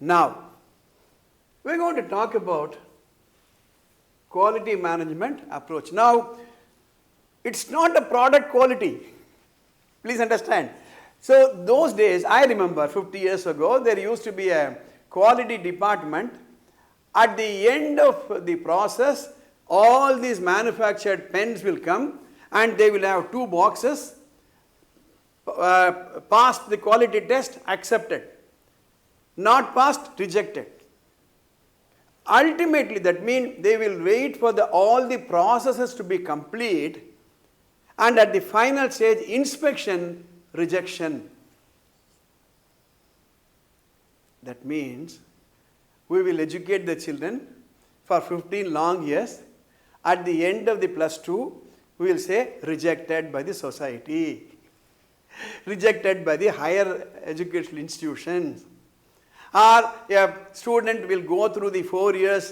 Now, we are going to talk about quality management approach. Now, it's not a product quality. Please understand. So, those days, I remember 50 years ago, there used to be a quality department. At the end of the process, all these manufactured pens will come and they will have two boxes, passed the quality test, accepted, not passed, rejected. Ultimately, that means they will wait for all the processes to be complete, and at the final stage, inspection, rejection. That means we will educate the children for 15 long years. At the end of the +2, we will say rejected by the society, rejected by the higher educational institutions. Or a student will go through the 4 years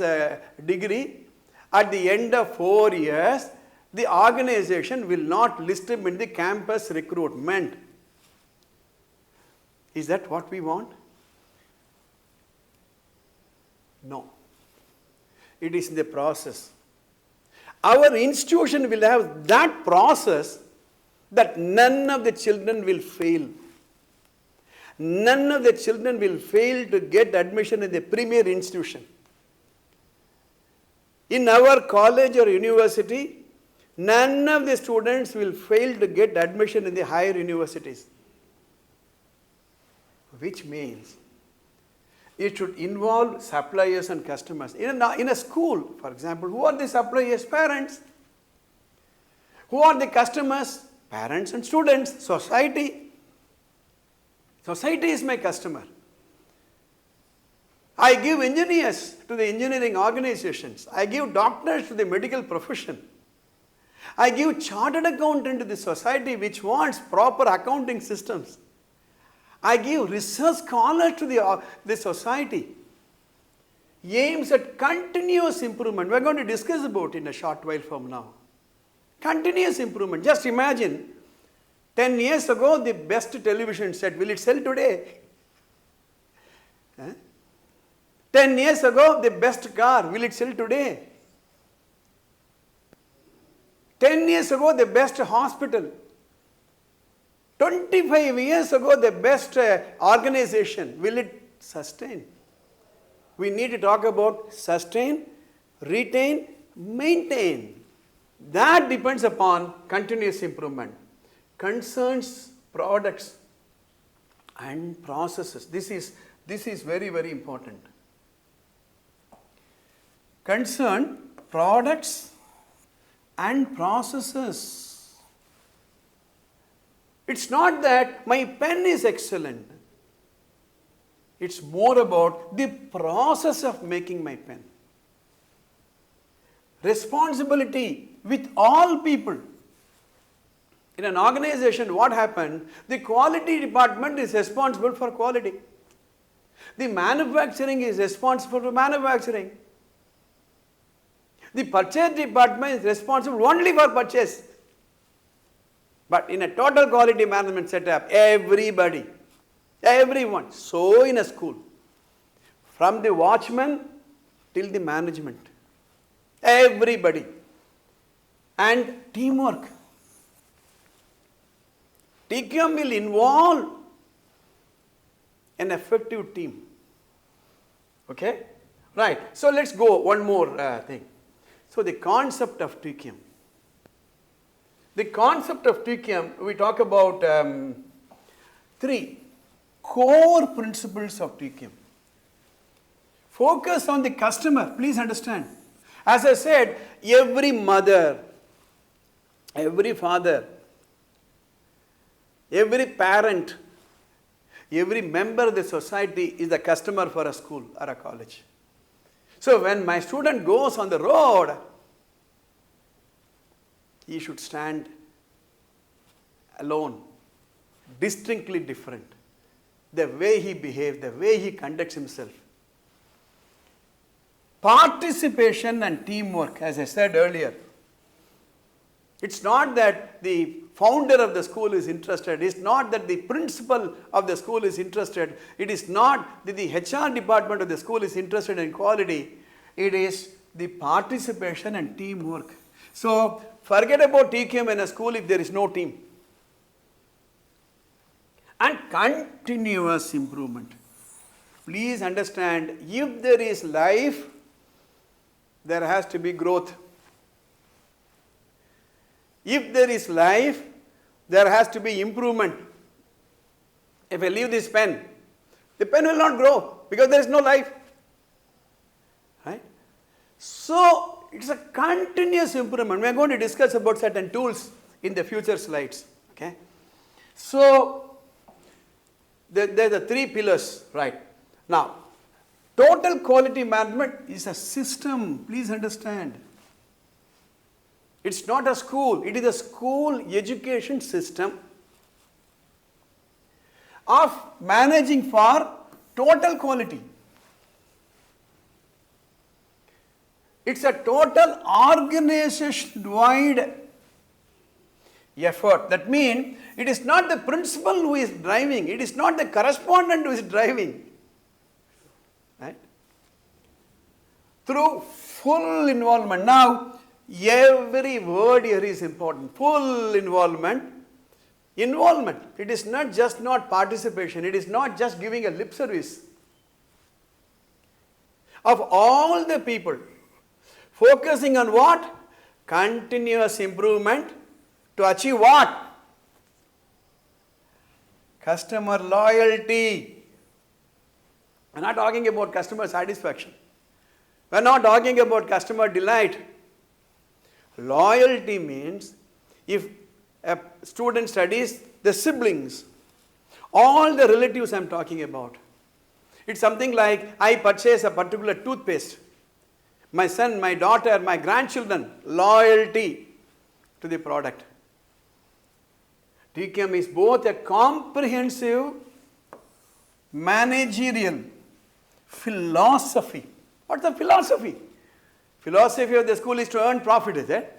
degree. At the end of 4 years, the organization will not list him in the campus recruitment. Is that what we want? No. It is in the process. Our institution will have that process that none of the children will fail. None of the children will fail to get admission in the premier institution. In our college or university, none of the students will fail to get admission in the higher universities. Which means it should involve suppliers and customers. In a school, for example, who are the suppliers? Parents. Who are the customers? Parents and students, society. Society is my customer. I give engineers to the engineering organizations. I give doctors to the medical profession. I give chartered accountant to the society which wants proper accounting systems. I give research scholars to the society. Aims at continuous improvement. We are going to discuss about it in a short while from now. Continuous improvement. Just imagine, 10 years ago, the best television set, will it sell today? 10 years ago, the best car, will it sell today? 10 years ago, the best hospital. 25 years ago, the best organization, will it sustain? We need to talk about sustain, retain, maintain. That depends upon continuous improvement. Concerns products and processes. This is very, very important. Concern products and processes. It's not that my pen is excellent. It's more about the process of making my pen. Responsibility with all people. In an organization, what happened? The quality department is responsible for quality. The manufacturing is responsible for manufacturing. The purchase department is responsible only for purchase. But in a total quality management setup, everybody, everyone, so in a school, from the watchman till the management, everybody, and teamwork. TQM will involve an effective team. Okay? Right. So let's go one more thing. So the concept of TQM. The concept of TQM, we talk about 3 core principles of TQM. Focus on the customer. Please understand. As I said, every mother, every father, every parent, every member of the society is a customer for a school or a college. So when my student goes on the road, he should stand alone, distinctly different. The way he behaves, the way he conducts himself. Participation and teamwork, as I said earlier. It's not that the founder of the school is interested. It's not that the principal of the school is interested. It is not that the HR department of the school is interested in quality. It is the participation and teamwork. So forget about TQM in a school if there is no team. And continuous improvement. Please understand, if there is life, there has to be growth. If there is life, there has to be improvement. If I leave this pen, the pen will not grow because there is no life. Right? So, it is a continuous improvement. We are going to discuss about certain tools in the future slides. Okay? So, there are the three pillars. Right? Now, total quality management is a system. Please understand. It's not a school, it is a school education system of managing for total quality. It's a total organization-wide effort. That means it is not the principal who is driving, it is not the correspondent who is driving. Right? Through full involvement. Now, every word here is important. Full involvement. Involvement. It is not just not participation. It is not just giving a lip service. Of all the people, focusing on what? Continuous improvement to achieve what? Customer loyalty. We are not talking about customer satisfaction. We are not talking about customer delight. Loyalty means if a student studies, the siblings, all the relatives I am talking about. It's something like I purchase a particular toothpaste. My son, my daughter, my grandchildren, loyalty to the product. TQM is both a comprehensive managerial philosophy. What's the philosophy? Philosophy of the school is to earn profit, is it?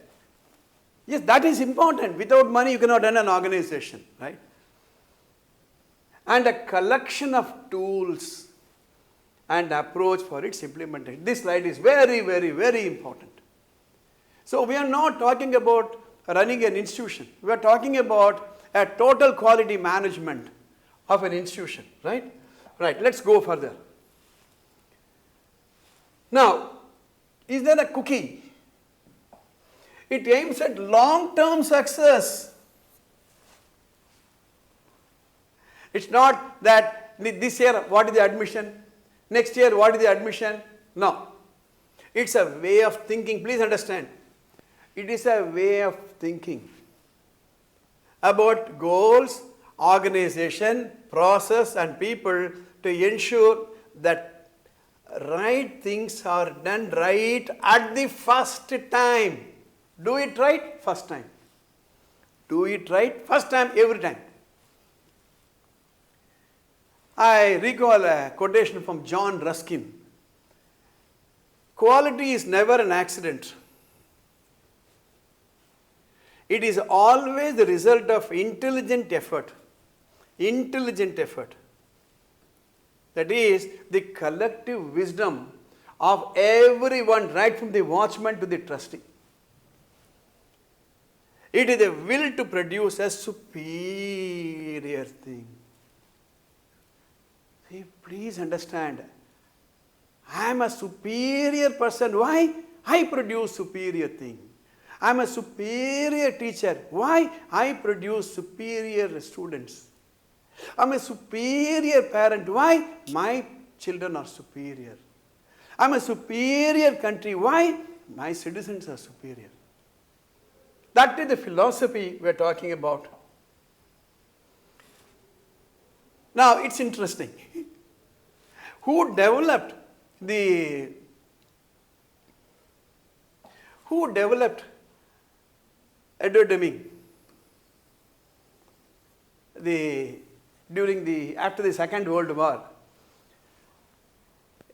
Yes, that is important. Without money, you cannot run an organization, right? And a collection of tools and approach for its implementation. This slide is very, very, very important. So, we are not talking about running an institution. We are talking about a total quality management of an institution, right? Right, let's go further. Now, is there a cookie? It aims at long-term success. It's not that this year what is the admission, next year what is the admission. No. It's a way of thinking. Please understand. It is a way of thinking about goals, organization, process and people to ensure that right things are done right at the first time. Do it right first time. Do it right first time, every time. I recall a quotation from John Ruskin. Quality is never an accident. It is always the result of intelligent effort. Intelligent effort. That is the collective wisdom of everyone, right from the watchman to the trustee. It is the will to produce a superior thing. See, please understand. I am a superior person. Why? I produce superior thing. I am a superior teacher. Why? I produce superior students. I am a superior parent. Why? My children are superior. I am a superior country. Why? My citizens are superior. That is the philosophy we are talking about. Now, it's interesting. Who developed Edward Deming after the Second World War?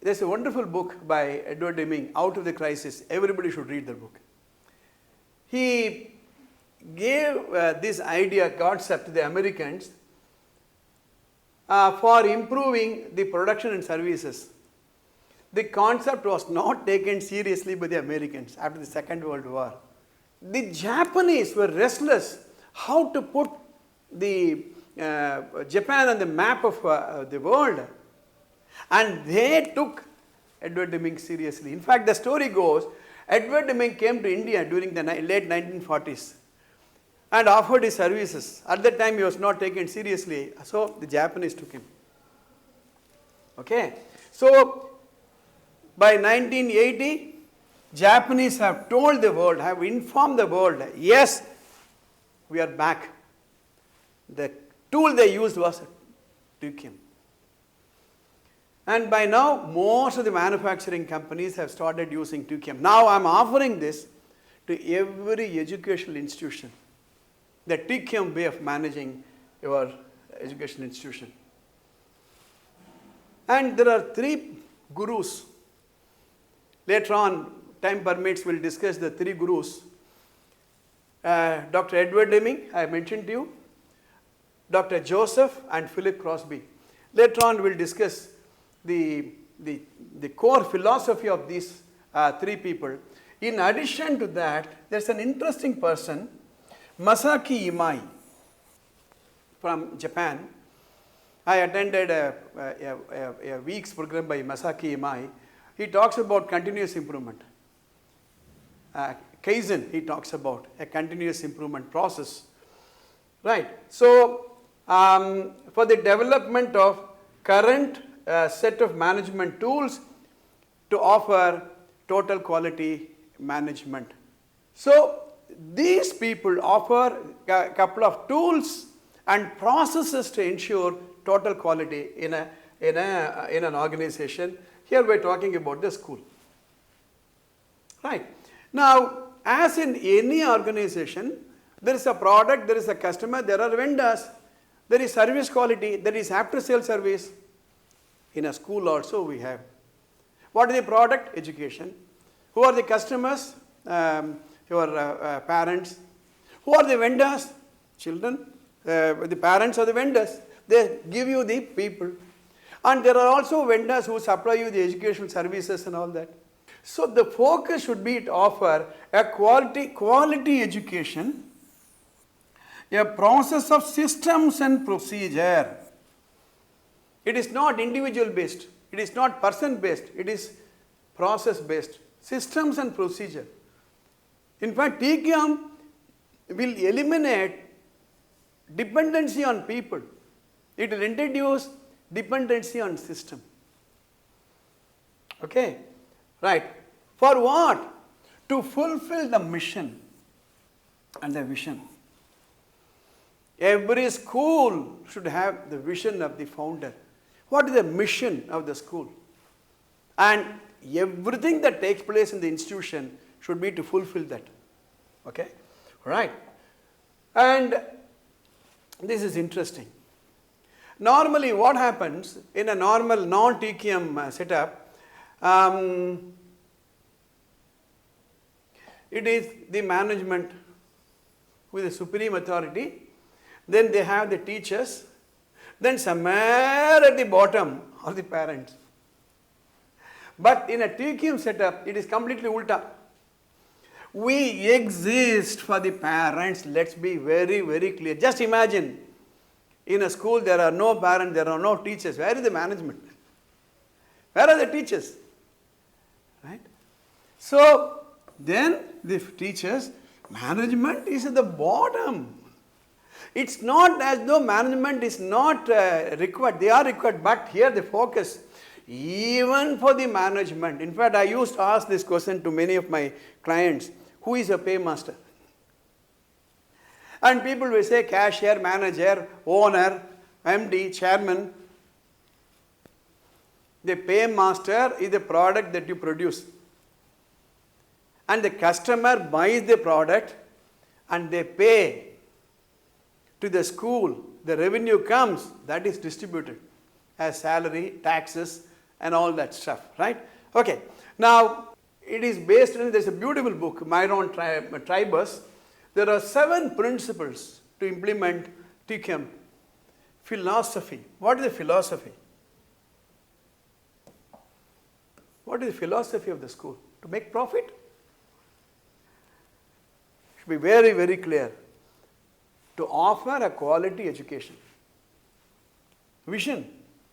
There's a wonderful book by Edward Deming, Out of the Crisis. Everybody should read the book. He gave this idea, concept to the Americans for improving the production and services. The concept was not taken seriously by the Americans after the Second World War. The Japanese were restless how to put the Japan on the map of the world, and they took Edward Deming seriously. In fact, the story goes, Edward Deming came to India during the late 1940s and offered his services. At that time he was not taken seriously, so the Japanese took him. Okay, so by 1980, Japanese have told the world, have informed the world, yes, we are back. The tool they used was TQM. And by now, most of the manufacturing companies have started using TQM. Now I am offering this to every educational institution, the TQM way of managing your education institution. And there are 3 gurus. Later on, time permits, we will discuss the 3 gurus. Dr. Edward Deming, I mentioned to you, Dr. Joseph and Philip Crosby. Later on, we will discuss the core philosophy of these 3 people. In addition to that, there is an interesting person, Masaki Imai from Japan. I attended a week's program by Masaki Imai. He talks about continuous improvement. Kaizen, he talks about a continuous improvement process. Right. So, for the development of current set of management tools to offer total quality management. So, these people offer a couple of tools and processes to ensure total quality in an organization. Here we are talking about the school. Right. Now, as in any organization, there is a product, there is a customer, there are vendors, there is service quality, there is after sale service. In a school also we have. What is the product? Education. Who are the customers? Your parents. Who are the vendors? Children. The parents are the vendors. They give you the people. And there are also vendors who supply you the educational services and all that. So the focus should be to offer a quality education, a process of systems and procedure. It is not individual based, it is not person based, it is process based, systems and procedure. In fact, TQM will eliminate dependency on people. It will introduce dependency on system. Okay, right. For what? To fulfill the mission and the vision. Every school should have the vision of the founder. What is the mission of the school? And everything that takes place in the institution should be to fulfill that. Okay, right. And this is interesting. Normally what happens in a normal non-TQM setup, it is the management with the supreme authority, then they have the teachers, then somewhere at the bottom are the parents. But in a TQM setup, it is completely ulta. We exist for the parents, let's be very, very clear. Just imagine, in a school there are no parents, there are no teachers. Where is the management? Where are the teachers? Right? So, then the teachers, management is at the bottom. It's not as though management is not required. They are required, but here the focus, even for the management. In fact, I used to ask this question to many of my clients, who is a paymaster? And people will say cashier, manager, owner, MD, chairman. The paymaster is the product that you produce. And the customer buys the product and they pay to the school. The revenue comes, that is distributed as salary, taxes and all that stuff, right? Okay. Now, it is based on, there is a beautiful book, Myron Tribus, There are 7 principles to implement TQM. Philosophy. What is the philosophy? What is the philosophy of the school? To make profit? Should be very, very clear. To offer a quality education. Vision.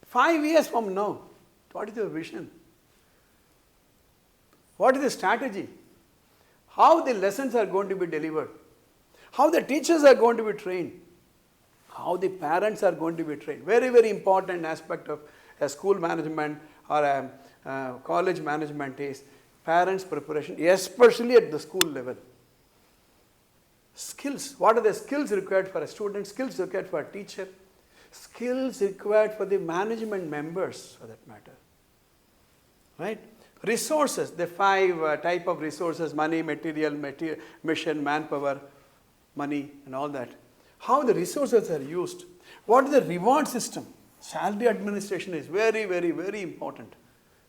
5 years from now, what is your vision? What is the strategy? How the lessons are going to be delivered? How the teachers are going to be trained? How the parents are going to be trained? Very, very important aspect of a school management or a college management is parents' preparation, especially at the school level. Skills. What are the skills required for a student? Skills required for a teacher? Skills required for the management members, for that matter. Right? Resources. The 5 type of resources: money, material, mission, manpower, money, and all that. How the resources are used. What is the reward system? Salary administration is very, very, very important.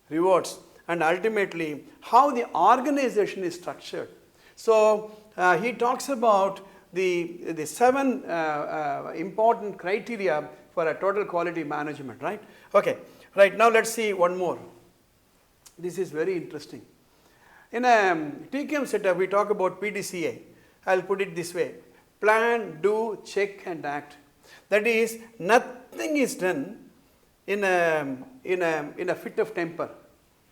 Rewards. And ultimately, how the organization is structured. So, he talks about the 7 important criteria for a total quality management, right? Okay, right, now let's see one more. This is very interesting. In a TQM setup, we talk about PDCA. I'll put it this way: plan, do, check, and act. That is, nothing is done in a fit of temper.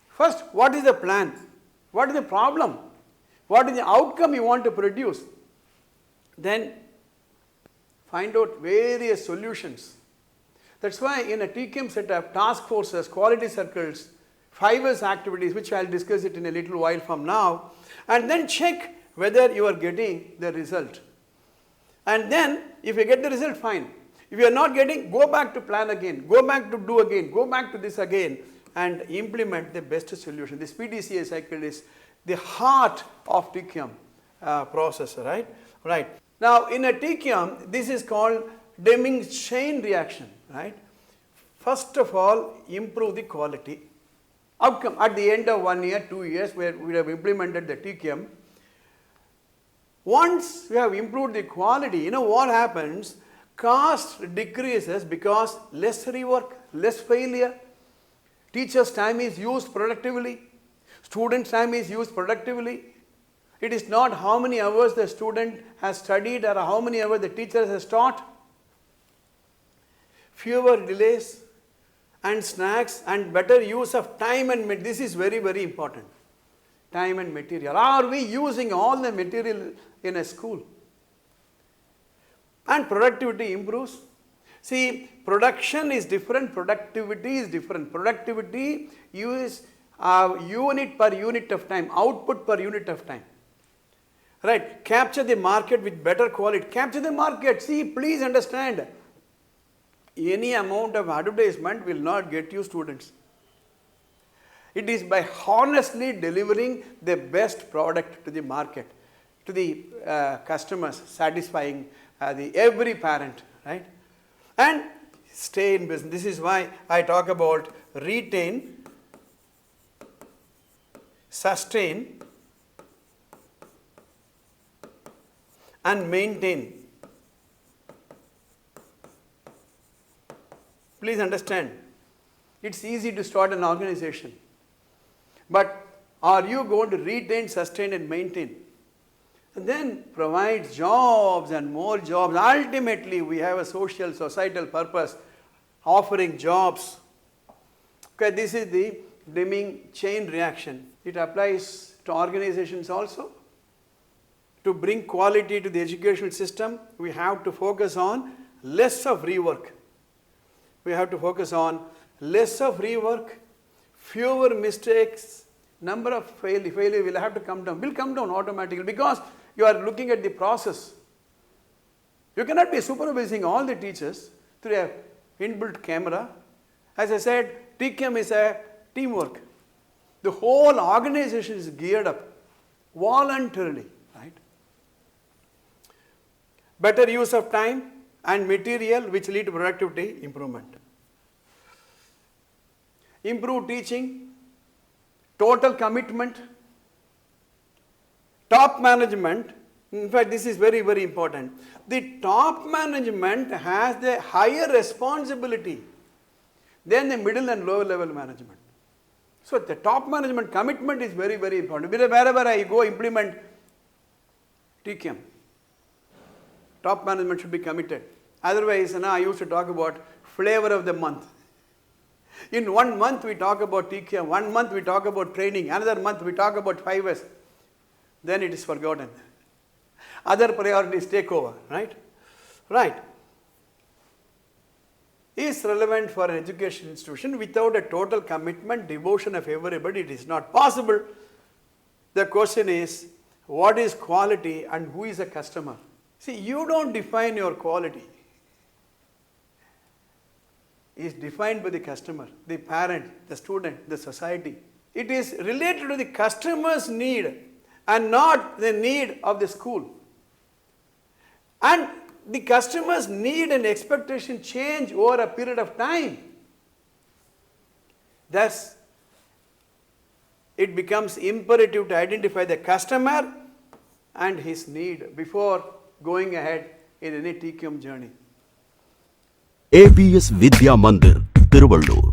First, what is the plan? What is the problem? What is the outcome you want to produce? Then find out various solutions. That's why in a TQM setup, task forces, quality circles, 5S activities, which I'll discuss it in a little while from now, and then check whether you are getting the result. And then, if you get the result, fine. If you are not getting, go back to plan again, go back to do again, go back to this again, and implement the best solution. This PDCA cycle is the heart of TQM process, right? Right. Now, in a TQM, this is called Deming's chain reaction, right? First of all, improve the quality. Outcome at the end of 1 year, 2 years, where we have implemented the TQM. Once we have improved the quality, you know what happens? Cost decreases because less rework, less failure. Teacher's time is used productively. Student's time is used productively. It is not how many hours the student has studied or how many hours the teacher has taught. Fewer delays and snacks and better use of time and material. This is very, very important. Time and material. Are we using all the material in a school? And productivity improves. See, production is different, productivity is different. Productivity is unit per unit of time, output per unit of time. Right? Capture the market with better quality. Capture the market. See, please understand, any amount of advertisement will not get you students. It is by honestly delivering the best product to the market, to the customers, satisfying every parent, right? And stay in business. This is why I talk about retain, sustain, and maintain. Please understand, it's easy to start an organization, but are you going to retain, sustain, and maintain? And then provide jobs and more jobs. Ultimately, we have a social, societal purpose, offering jobs. Okay, this is the Deming chain reaction. It applies to organizations also. To bring quality to the educational system, we have to focus on less of rework. We have to focus on less of rework, fewer mistakes, number of failure will have to come down, will come down automatically because you are looking at the process. You cannot be supervising all the teachers through an inbuilt camera. As I said, TQM is a teamwork. The whole organization is geared up voluntarily, right? Better use of time and material which lead to productivity improvement. Improve teaching, total commitment, top management In fact, this is very, very important. The top management has the higher responsibility than the middle and lower level management. So the top management commitment is very, very important. Wherever I go implement TQM, top management should be committed. Otherwise, I used to talk about flavor of the month. In 1 month we talk about TQM, 1 month we talk about training, another month we talk about 5S. Then it is forgotten. Other priorities take over, right? Right. Is relevant for an education institution without a total commitment, devotion of everybody. It is not possible. The question is, what is quality and who is a customer? See, you don't define your quality. It is defined by the customer, the parent, the student, the society. It is related to the customer's need and not the need of the school. And the customer's need and expectation change over a period of time. Thus, it becomes imperative to identify the customer and his need before going ahead in any TQM journey. ABS Vidya Mandir, Tiruvallur.